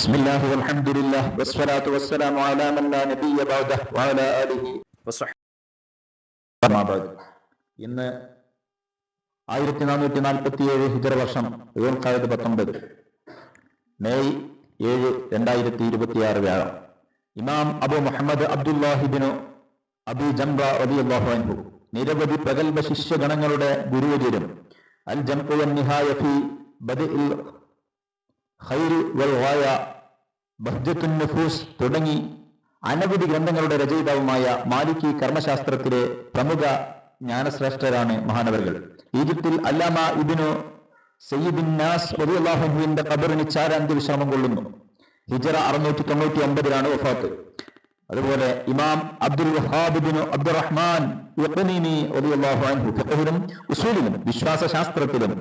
ബിസ്മില്ലാഹി വൽഹംദുലില്ലാഹി വസ്സലാത്തു വസ്സലാമു അലാ മൻ ലാ നബിയ്യ ബഅദഹു വഅലാ ആലിഹി വസ്സഹ്ബിഹി. ഇന്ന് 1447 ഹിജ്റ വർഷം ദുൽഖഅദ 19 മെയ് 7 2026 വ്യാഴം. ഇമാം അബു മുഹമ്മദ് അബ്ദുല്ലാഹി ഇബ്നു അബി ജംറ റളിയല്ലാഹു അൻഹു നിരവധി പ്രഗൽഭ ശിഷ്യഗണങ്ങളുടെ ഗുരുവര്യരും അൽ ജംഉ വൻ നിഹായ ഫി ബദഇൽ ഖൈർ വൽ ഗായ, ബഹ്ജത്തുൻ നുഫൂസ് തുടങ്ങി അനവധി ഗ്രന്ഥങ്ങളുടെ രചയിതാവുമായ മാലിക്കി കർമ്മശാസ്ത്രത്തിലെ പ്രമുഖ ജ്ഞാനശ്രേഷ്ഠരാണ് മഹാനവറുകൾ. ഈജിപ്തിൽ അല്ലാമ ഇബ്നു സയ്യിദിൻ നാസ് റളിയല്ലാഹു അൻഹുവിന്റെ ഖബറിന് ചാരാന്ത്യ വിശ്രമം കൊള്ളുന്നു. ഹിജ്റ 699 വഫാത്ത്. അതുപോലെ ഇമാം അബ്ദുൽ വഹാബ് ഇബ്നു അബ്ദുറഹ്മാൻ യഖ്നീനി റളിയല്ലാഹു അൻഹു ഫിഖഹിലും ഉസൂലിലും വിശ്വാസശാസ്ത്രത്തിലും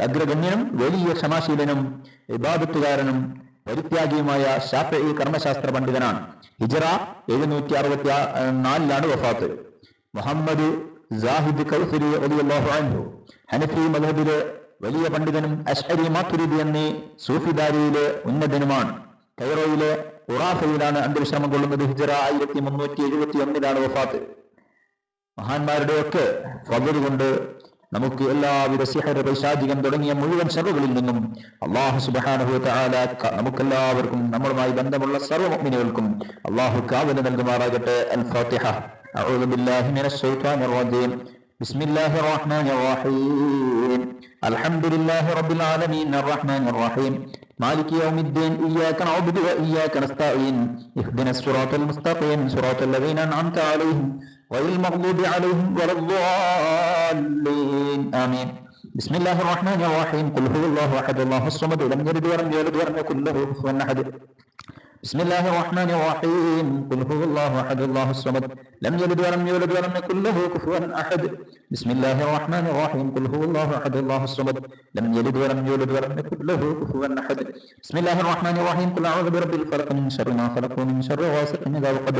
അഗ്രഗണ്യനും വലിയ ക്ഷമാശീലനും ഇബാദത്തുകാരനും പരിത്യാഗിയുമായ ശാഫിഈ കർമ്മശാസ്ത്ര പണ്ഡിതനാണ്. ഹിജ്റ 764 വഫാത്ത്. മുഹമ്മദ് സാഹിദ് കൗസരി റളിയല്ലാഹു അൻഹു ഹനഫി മദ്ഹബിലെ വലിയ പണ്ഡിതനും അശ്അരി മാതുരിദി എന്നീ സൂഫിദാരിയിലെ ഉന്നതനുമാണ്. കൈറോയിലെ ഉറാഫയിലാണ് അന്ത്യവിശ്രമം കൊള്ളുന്നത്. ഹിജ്റ 1371 വഫാത്ത്. മഹാന്മാരുടെയൊക്കെ ഫദ്ല് കൊണ്ട് നമുക്ക് എല്ലാവിധ സിഹർ, പൈശാചികം തുടങ്ങിയ മുഴുവൻ ശർറുകളിൽ നിന്നും അല്ലാഹു സുബ്ഹാനഹു വ തആല നമുക്കെല്ലാവർക്കും നമ്മളുമായി ബന്ധമുള്ള സർവ്വ മുഅ്മിനുകൾക്കും അല്ലാഹു കാവൽ നൽകുമാറാകട്ടെ. അൽ ഫാത്തിഹ. അഊദു ബില്ലാഹി മിനശ് ശൈത്വാനിർ റജീം. ബിസ്മില്ലാഹിർ റഹ്മാനിർ റഹീം. അൽഹംദുലില്ലാഹി റബ്ബിൽ ആലമീൻ അർറഹ്മാനിർ റഹീം മാലികി യൗമിദ്ദീൻ ഇയ്യാക നഅ്ബുദു വ ഇയ്യാക നസ്തഈൻ ഇഹ്ദിനസ് സിറാത്തൽ മുസ്തഖീം സിറാത്തൽ ലദീന അൻഅംത അലൈഹിം ഗൈറിൽ മഗ്ദൂബി അലൈഹിം വലദ്ദാല്ലീൻ ആമീൻ. ബിസ്മില്ലാഹിർ റഹ്മാനിർ റഹീം. ഖുൽ ഹുവല്ലാഹു അഹദ് അല്ലാഹുസ് സമദ് ലം യലിദ് വലം യൂലദ് വലം യകുൽ ലഹു കുഫുവൻ അഹദ്. ബിസ്മില്ലാഹിർ റഹ്മാനിർ റഹീം. ഖുൽ ഹുവല്ലാഹു അഹദ് അല്ലാഹുസ് സമദ് ലം യലിദ് വലം യൂലദ് വലം യകുൽ ലഹു കുഫുവൻ അഹദ്. ബിസ്മില്ലാഹിർ റഹ്മാനിർ റഹീം. ഖുൽ ഹുവല്ലാഹു അഹദ് അല്ലാഹുസ് സമദ് ലം യലിദ് വലം യൂലദ് വലം യകുൽ ലഹു കുഫുവൻ അഹദ്. ബിസ്മില്ലാഹിർ റഹ്മാനിർ റഹീം. ഖുൽ അഊദു ബിറബ്ബിൽ ഫലഖ് മിൻ ശർരി മാ ഖലഖ വമിൻ ശർരി ഗാസിഖിൻ ഇദാ വഖബ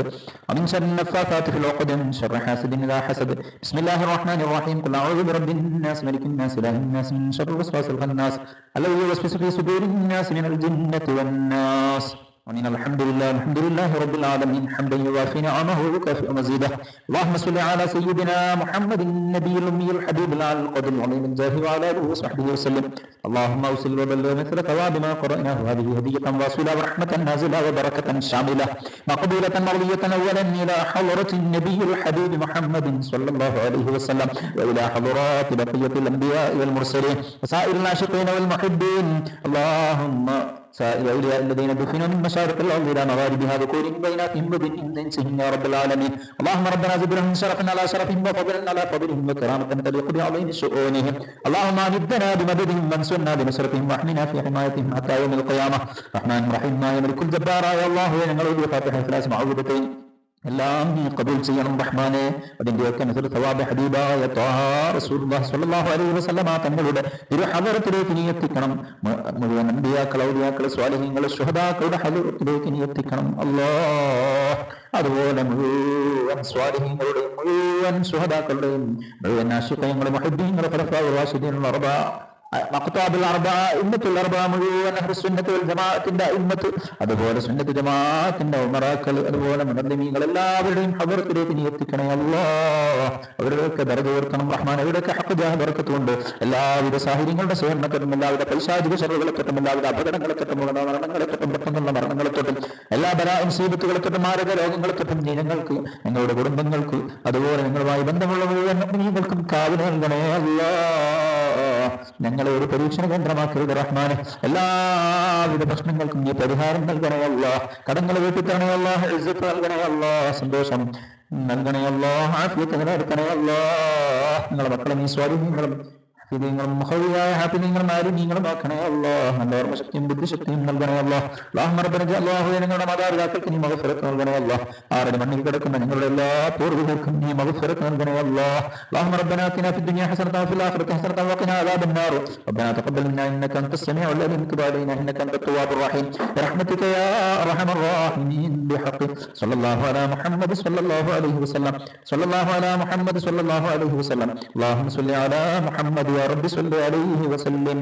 വമിൻ ശർരി നഫ്ഫാഥാതി ഫിൽ ഉഖദ വമിൻ ശർരി ഹാസിദിൻ ഇദാ ഹസദ. ബിസ്മില്ലാഹിർ റഹ്മാനിർ റഹീം. ഖുൽ അഊദു ബിറബ്ബിൻ നാസ് മലിക്കിൻ നാസ് ഇലാഹിൻ നാസ് മിൻ ശർരി വസ്വാസിൽ ഖന്നാസ് അല്ലദീ യുവസ്വിസു ഫീ സുദൂരിൻ നാസ് മിനൽ ജിന്നത്തി വൻ നാസ്. الحمد لله رب العالمين حمدا يوافي نعمه ويكافئ مزيده. اللهم صل على سيدنا محمد النبي الأمي الحبيب العلي القدر العظيم الجاه وعلى آله وصحبه وسلم. اللهم أوصل وبلغ مثل ثواب ما قرأناه هذه هدية واصلة ورحمة نازلة وبركة شاملة مقبولة مرضية أولا إلى حضرة النبي الحبيب محمد صلى الله عليه وسلم وإلى حضرات بقية الأنبياء والمرسلين وسائر العاشقين والمحبين. اللهم سائر أولياء الذين دفنوا من مشارق الأرض إلى مغاربها ذكورهم وإناثهم وجنهم وإنسهم يا رب العالمين. اللهم ربنا زد لهم شرفا على شرفهم وفضلا على فضلهم وكرامة تليق بعظيم شؤونهم. اللهم أمدنا بمددهم وانصرنا بنصرتهم واحمنا في حمايتهم حتى يوم القيامة. رحمن رحيم يا ملك الجبار يا الله يا نغلو فاتحة ثلاث معوذتين എല്ലാം നീ ഖബൂൽ ചെയ്യണം റഹ്മാനെ. അതിന്റെയൊക്കെ നസറ സവാബ് ഹബീബായ ത്വാഹ റസൂലുള്ളാഹി സ്വല്ലല്ലാഹു അലൈഹി വസല്ലമ തങ്ങളുടെ തിരു ഹദറത്തിലേക്ക് നീ എത്തിക്കണം. മുഴുവൻ അമ്പിയാക്കൾ, ഔലിയാക്കൾ, സ്വാലിഹീങ്ങൾ, ശുഹദാക്കളുടെ ഹദറത്തിലേക്ക് നീ എത്തിക്കണം അല്ലാഹ്. അതുപോലെ മുഴുവൻ സ്വാലിഹീങ്ങളുടെയും മുഴുവൻ ശുഹദാക്കളുടെയും മുഴുവൻ ആശിഖീങ്ങളും മുഹബ്ബീങ്ങളും ഖുലഫാഉർ റാഷിദീനുൽ അർബഅ മഖ്താബുൽ അർബഅ ഇമ്മത്തുൽ അർബഅ മുഴുവൻ അഹ്ലുസ് സുന്നത്ത് വൽ ജമാഅത്തിന്റെ ഇമ്മത്ത്, അതുപോലെ സുന്നത്ത് ജമാഅത്തിന്റെ ഉമറാക്കൾ, അതുപോലെ മുഅല്ലിമീങ്ങൾ എല്ലാവരുടെയും ഹദറത്തിലേക്ക് നീ എത്തിക്കണേ അല്ലാഹ്. അവരുടെയൊക്കെ ദർജ ഉയർത്തണം റഹ്മാൻ. അവരുടെയൊക്കെ ഹഖ് ജാഹ ബറക്കത്ത് കൊണ്ട് എല്ലാവിധ സാഹിര്യങ്ങളുടെ സേവനത്തൊട്ടും എല്ലാവിധ പൈശാചിക ശർറുകളെ തൊട്ടും എല്ലാവിധ അപകടങ്ങളെ തൊട്ടും മരണങ്ങളെ തൊട്ടും പെട്ടെന്നുള്ള മരണങ്ങളെ തൊട്ടും എല്ലാ ബലാ മുസീബത്തുകളെ തൊട്ടും മാരക രോഗങ്ങളെ തൊട്ടും നീ ഞങ്ങൾക്ക്, ഞങ്ങളുടെ കുടുംബങ്ങൾക്ക്, അതുപോലെ ഞങ്ങളുമായി ബന്ധമുള്ള മുഴുവൻ മുഅ്മിനീങ്ങൾക്കും കാവൽ നൽകണേ അല്ലാഹ്. ഞങ്ങളെ ഒരു പരീക്ഷണ കേന്ദ്രമാക്കരുത് റഹ്മാനെ. എല്ലാവിധ പ്രശ്നങ്ങൾക്കും നീ പരിഹാരം നൽകണേ അല്ലാഹ്. കടങ്ങൾ വീട്ടിത്തരണേ അല്ലാഹ്. ഇസ്സത്ത് നൽകണേ അല്ലാഹ്. സന്തോഷം നൽകണേ അല്ലാഹ്. ആഫിയത്ത് നിലനിർത്തണേ അല്ലാഹ്. ഞങ്ങളുടെ മക്കളെ നീ സ്വാധീനങ്ങളും ഹാഫിദീങ്ങളും മുഖവിയായ ഹാഫിദീങ്ങളും ആലിമീങ്ങളും ആക്കണേ അല്ലാഹ്. നല്ല ഓർമ്മശക്തിയും ബുദ്ധിശക്തിയും നൽകണേ അല്ലാഹ്. അല്ലാഹുമ്മ റബ്ബനാ അല്ലാഹു ഞങ്ങളുടെ മാതാപിതാക്കൾക്ക് നീ മഗ്ഫിറത്ത് നൽകണേ അല്ലാഹ്. ആരുടെ മണ്ണിൽ കിടക്കുന്ന ഞങ്ങളുടെ എല്ലാ പൂർവ്വികർക്കും നീ മഗ്ഫിറത്ത് നൽകണേ അല്ലാഹ്. അല്ലാഹുമ്മ റബ്ബനാ ആതിനാ ഫിദ്ദുനിയാ ഹസനതൻ വഫിൽ ആഖിറതി ഹസനതൻ വഖിനാ അദാബൻ നാർ. റബ്ബനാ തഖബ്ബൽ മിന്നാ ഇന്നക അൻതസ് സമീഉൽ അലീം വതുബ് അലൈനാ ഇന്നക അൻതത് തവ്വാബുർ റഹീം ബിറഹ്മതിക യാ അർഹമർ റഹീമീൻ ബിഹഖ് സ്വല്ലല്ലാഹു അലാ മുഹമ്മദ് സ്വല്ലല്ലാഹു അലൈഹി വസല്ലം സ്വല്ലല്ലാഹു അലാ മുഹമ്മദ് സ്വല്ലല്ലാഹു അലൈഹി വസല്ലം. അല്ലാഹുമ്മ സ്വല്ലി അലാ മുഹമ്മദ് യാ റബ്ബി സ്വല്ലി അലൈഹി വസല്ലം.